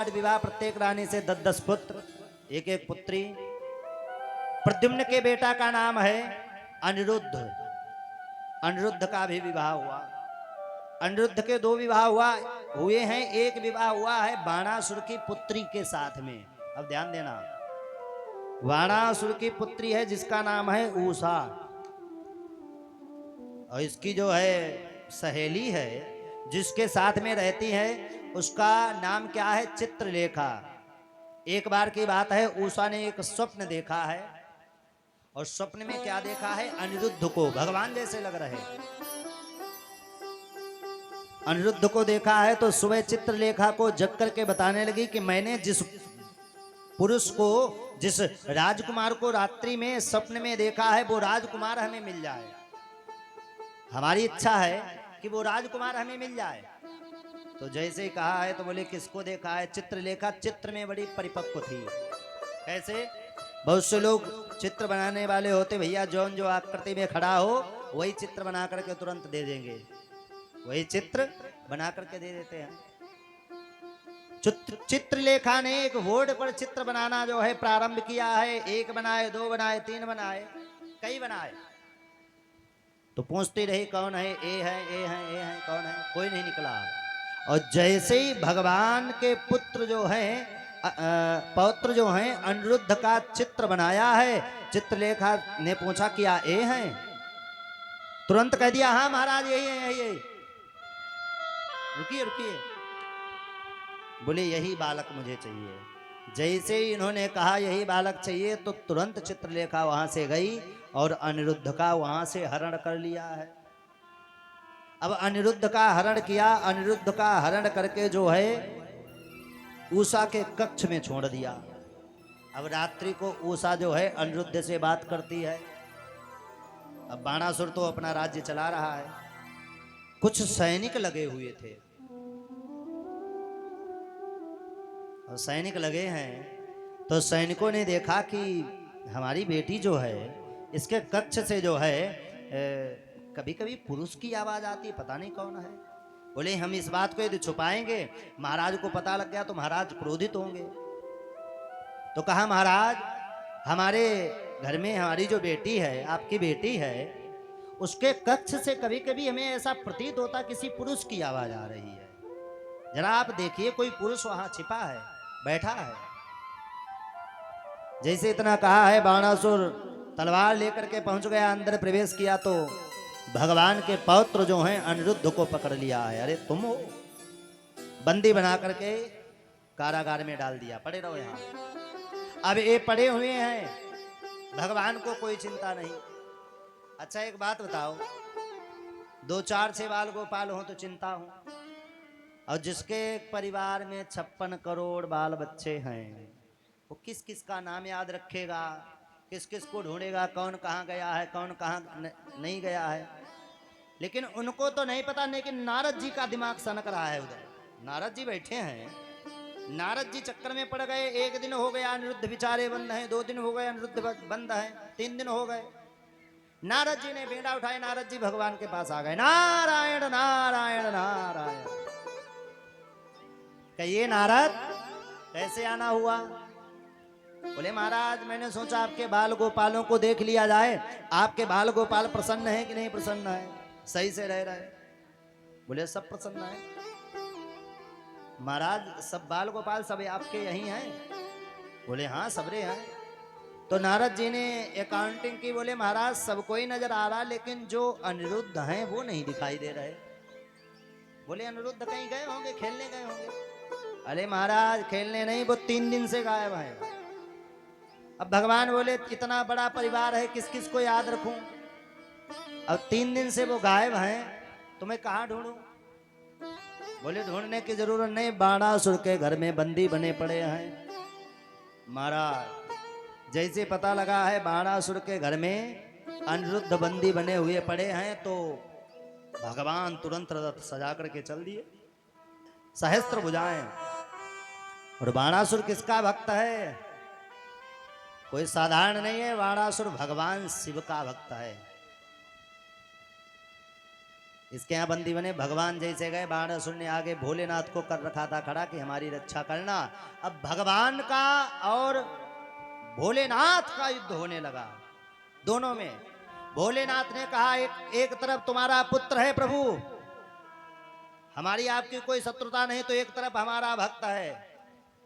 विवाह प्रत्येक रानी से 10-10 पुत्र, एक एक पुत्री। प्रद्युम्न के बेटा का नाम है अनिरुद्ध। अनिरुद्ध का भी विवाह हुआ। अनिरुद्ध के 2 विवाह हुए हैं। एक विवाह हुआ है बाणासुर की पुत्री के साथ में। अब ध्यान देना, बाणासुर की पुत्री है जिसका नाम है उषा, और इसकी जो है सहेली है जिसके साथ में रहती है उसका नाम क्या है? चित्रलेखा। एक बार की बात है, उषा ने एक स्वप्न देखा है, और स्वप्न में क्या देखा है? अनिरुद्ध को भगवान जैसे लग रहे। अनिरुद्ध को देखा है तो सुबह चित्रलेखा को जग करके बताने लगी कि मैंने जिस पुरुष को, जिस राजकुमार को रात्रि में स्वप्न में देखा है, वो राजकुमार हमें मिल जाए। हमारी इच्छा है कि वो राजकुमार हमें मिल जाए। तो जैसे ही कहा है तो बोले किसको देखा है? चित्रलेखा चित्र में बड़ी परिपक्व थी। कैसे? बहुत से लोग चित्र बनाने वाले होते, भैया जौन जो आकृति में खड़ा हो वही चित्र बना करके तुरंत दे देंगे, वही चित्र बना करके दे देते हैं। चित्रलेखा ने एक बोर्ड पर चित्र बनाना जो है प्रारंभ किया है। 1 बनाए, 2 बनाए, 3 बनाए, कई बनाए। तो पूछती रही कौन है? ए है, ए है, ए है, कौन है? कोई नहीं निकला। और जैसे ही भगवान के पुत्र जो हैं, पौत्र जो हैं, अनिरुद्ध का चित्र बनाया है, चित्रलेखा ने पूछा क्या ए हैं? तुरंत कह दिया हाँ महाराज यही है, यही है। रुकिए रुकिए, बोले यही बालक मुझे चाहिए। जैसे ही इन्होंने कहा यही बालक चाहिए तो तुरंत चित्रलेखा वहां से गई और अनिरुद्ध का वहां से हरण कर लिया है। अब अनिरुद्ध का हरण किया। अनिरुद्ध का हरण करके जो है उषा के कक्ष में छोड़ दिया। अब रात्रि को उषा जो है अनिरुद्ध से बात करती है। अब बाणासुर तो अपना राज्य चला रहा है। कुछ सैनिक लगे हुए थे, और सैनिक लगे हैं तो सैनिकों ने देखा कि हमारी बेटी जो है इसके कक्ष से जो है कभी कभी पुरुष की आवाज आती है, पता नहीं कौन है। बोले हम इस बात को यदि छुपाएंगे, महाराज को पता लग गया तो महाराज क्रोधित होंगे। तो कहा महाराज हमारे घर में हमारी जो बेटी है, आपकी बेटी है, उसके कक्ष से कभी कभी हमें ऐसा प्रतीत होता किसी पुरुष की आवाज आ रही है। जरा आप देखिए कोई पुरुष वहां छिपा है, बैठा है। जैसे इतना कहा है, बाणासुर तलवार लेकर के पहुंच गया, अंदर प्रवेश किया तो भगवान के पौत्र जो हैं अनिरुद्ध को पकड़ लिया है। अरे तुम हो? बंदी बना करके कारागार में डाल दिया, पड़े रहो यहाँ। अब ये पड़े हुए हैं, भगवान को कोई चिंता नहीं। अच्छा एक बात बताओ, 2-4 6 बाल गोपाल हो तो चिंता हो, और जिसके परिवार में 56 करोड़ बाल बच्चे हैं, वो किस किस का नाम याद रखेगा? किस किस को ढूंढेगा? कौन कहाँ गया है, कौन कहाँ नहीं गया है? लेकिन उनको तो नहीं पता। लेकिन नारद जी का दिमाग सनक रहा है उधर। नारद जी बैठे हैं, नारद जी चक्कर में पड़ गए। 1 दिन हो गया अनिरुद्ध बेचारे बंद हैं, 2 दिन हो गए अनिरुद्ध बंद हैं, 3 दिन हो गए। नारद जी ने बेड़ा उठाए, नारद जी भगवान के पास आ गए। नारायण नारायण नारायण। कहिए नारद कैसे आना हुआ? बोले महाराज मैंने सोचा आपके बाल गोपालों को देख लिया जाए। आपके बाल गोपाल प्रसन्न है कि नहीं प्रसन्न है? सही से रह रहे? बोले सब प्रसन्न है महाराज, सब बाल गोपाल सब आपके यही हैं? बोले हाँ सबरे हैं। तो नारद जी ने अकाउंटिंग की। बोले महाराज सब कोई नजर आ रहा, लेकिन जो अनिरुद्ध हैं वो नहीं दिखाई दे रहे। बोले अनिरुद्ध कहीं गए होंगे, खेलने गए होंगे। अरे महाराज खेलने नहीं, वो 3 दिन से गायब है। अब भगवान बोले इतना बड़ा परिवार है, किस किस को याद रखूं? अब 3 दिन से वो गायब हैं, तो मैं कहां ढूंढूं? बोले ढूंढने की जरूरत नहीं, बाणासुर के घर में बंदी बने पड़े हैं। महाराज जैसे पता लगा है बाणासुर के घर में अनिरुद्ध बंदी बने हुए पड़े हैं, तो भगवान तुरंत रथ सजा करके चल दिए, सहस्त्र भुजाएं। और बाणासुर किसका भक्त है? कोई साधारण नहीं है, बाणासुर भगवान शिव का भक्त है। इसके यहाँ बंदी बने। भगवान जैसे गए, बाणासुर ने आगे भोलेनाथ को कर रखा था खड़ा कि हमारी रक्षा करना। अब भगवान का और भोलेनाथ का युद्ध होने लगा दोनों में। भोलेनाथ ने कहा एक तरफ तुम्हारा पुत्र है प्रभु, हमारी आपकी कोई शत्रुता नहीं, तो एक तरफ हमारा भक्त है।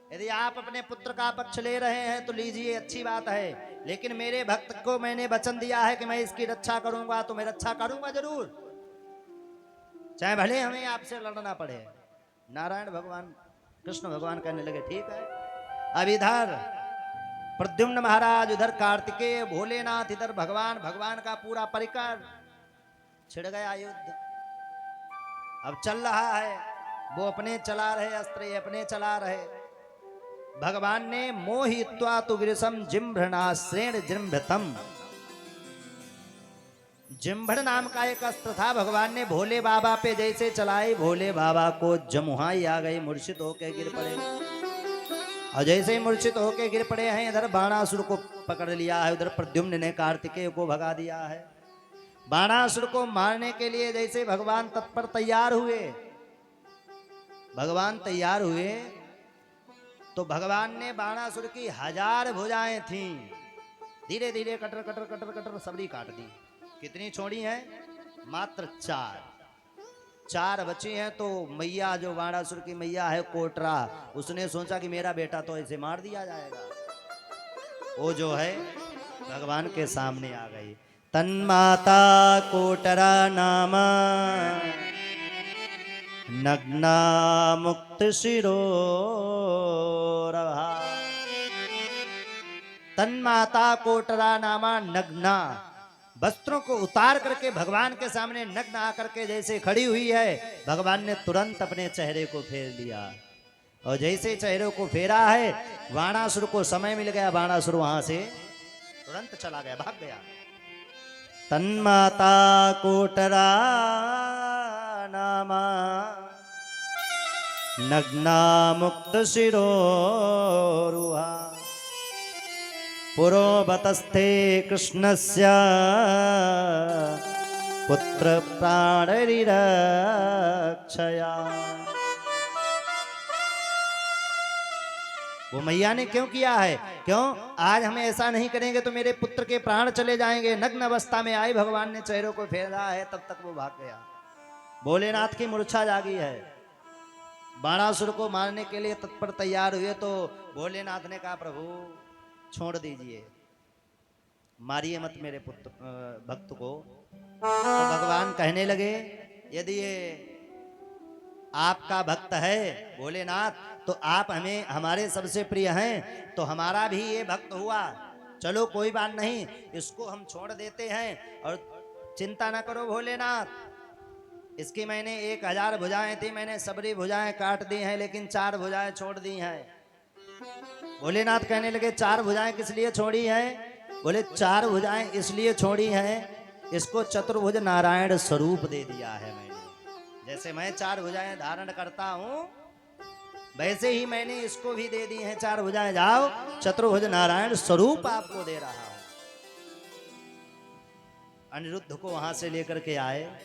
यदि आप अपने पुत्र का पक्ष ले रहे हैं तो लीजिए, अच्छी बात है, लेकिन मेरे भक्त को मैंने वचन दिया है कि मैं इसकी रक्षा करूंगा, तो मैं रक्षा करूंगा जरूर, चाहे भले हमें आपसे लड़ना पड़े। नारायण भगवान, कृष्ण भगवान कहने लगे ठीक है। अब इधर प्रद्युम्न महाराज, उधर कार्तिकेय, भोलेनाथ, इधर भगवान, भगवान का पूरा परिकर। छिड़ गया युद्ध। अब चल रहा है, वो अपने चला रहे अस्त्र, ये अपने चला रहे। भगवान ने मोहित्वा तु गिरिशम जिम्भ्रणाश्रेण जिम्भतम, जिम्भड़ नाम का एक अस्त्र था, भगवान ने भोले बाबा पे जैसे चलाई, भोले बाबा को जमुहाई आ गई, मूर्छित होके गिर पड़े। और जैसे ही मूर्छित होके गिर पड़े हैं, इधर बाणासुर को पकड़ लिया है, उधर प्रद्युम्न ने कार्तिकेय को भगा दिया है। बाणासुर को मारने के लिए जैसे भगवान तत्पर तैयार हुए, भगवान तैयार हुए तो भगवान ने बाणासुर की 1000 भुजाएं थीं, धीरे धीरे कटर कटर कटर कटर सबरी काट दी। कितनी छोड़ी हैं? मात्र 4 बची हैं। तो मैया, जो बाणासुर की मैया है कोटरा, उसने सोचा कि मेरा बेटा तो ऐसे मार दिया जाएगा। वो जो है भगवान के सामने आ गई। तन्माता कोटरा नामा नग्ना मुक्त शिरोरभा। तन्माता कोटरा नामा नग्ना, वस्त्रों को उतार करके भगवान के सामने नग्न आकर के जैसे खड़ी हुई है, भगवान ने तुरंत अपने चेहरे को फेर लिया। और जैसे चेहरे को फेरा है, बाणासुर को समय मिल गया, बाणासुर वहां से तुरंत चला गया, भाग गया। तन्माता कोटरा नामा नग्ना मुक्त शिरोरुहा पुरोबतस्थे कृष्णस्य पुत्र प्राणरिरक्षया। वो मैया ने क्यों किया है? क्यों? आज हमें ऐसा नहीं करेंगे तो मेरे पुत्र के प्राण चले जाएंगे। नग्न अवस्था में आई, भगवान ने चेहरे को फेरा है, तब तक वो भाग गया। भोलेनाथ की मूर्छा जागी है। बाणासुर को मारने के लिए तत्पर तैयार हुए तो भोलेनाथ ने कहा प्रभु छोड़ दीजिए, मारिए मत मेरे पुत्र भक्त को। तो भगवान कहने लगे यदि ये आपका भक्त है भोलेनाथ, तो आप हमें हमारे सबसे प्रिय हैं, तो हमारा भी ये भक्त हुआ। चलो कोई बात नहीं, इसको हम छोड़ देते हैं और चिंता ना करो भोलेनाथ, इसकी मैंने 1000 भुजाएं थी, मैंने सबरी भुजाएं काट दी हैं, लेकिन 4 भुजाएं छोड़ दी हैं। भोलेनाथ कहने लगे 4 भुजाएं किस लिए छोड़ी हैं? बोले 4 भुजाएं इसलिए छोड़ी हैं, इसको चतुर्भुज नारायण स्वरूप दे दिया है मैंने। जैसे मैं 4 भुजाएं धारण करता हूं, वैसे ही मैंने इसको भी दे दी हैं 4 भुजाएं। जाओ, चतुर्भुज नारायण स्वरूप आपको दे रहा हूं। अनिरुद्ध को वहां से लेकर के आए।